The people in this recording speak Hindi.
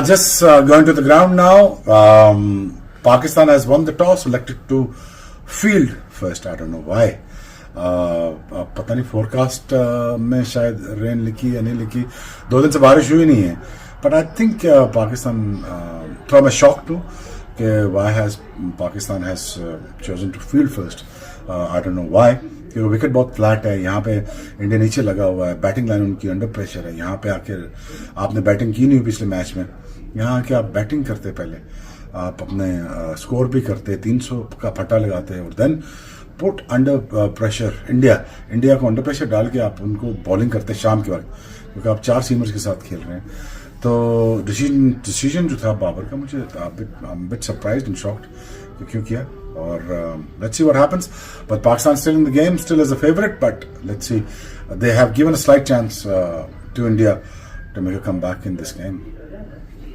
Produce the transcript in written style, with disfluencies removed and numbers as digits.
Just going to the ground now. Pakistan has won the toss, elected to field first. I don't know why. पता नहीं फोरकास्ट में शायद रेन लिखी या नहीं लिखी, 2 दिन से बारिश हुई नहीं है. बट आई थिंक पाकिस्तान थोड़ा मैं शॉक टू कि why has Pakistan has chosen to field first. I don't know why, क्योंकि विकेट बहुत फ्लैट है. यहाँ पे इंडिया नीचे लगा हुआ है, बैटिंग लाइन उनकी अंडर प्रेशर है. यहाँ पे आके आपने बैटिंग की नहीं पिछले मैच में, यहाँ आके आप बैटिंग करते, पहले आप अपने स्कोर भी करते, 300 का फटा लगाते हैं और then put under pressure India को अंडर प्रेशर डाल के आप उनको बॉलिंग करते शाम के वक्त, क्योंकि आप 4 सीमर्स के साथ खेल रहे हैं. तो डिसीजन जो था बाबर का, मुझे बिट सरप्राइज्ड एंड शॉक्ड क्यों किया. और let's see what happens. But Pakistan still in the game, still as a favourite, but let's see, they have given a slight chance to India to make a comeback in this game.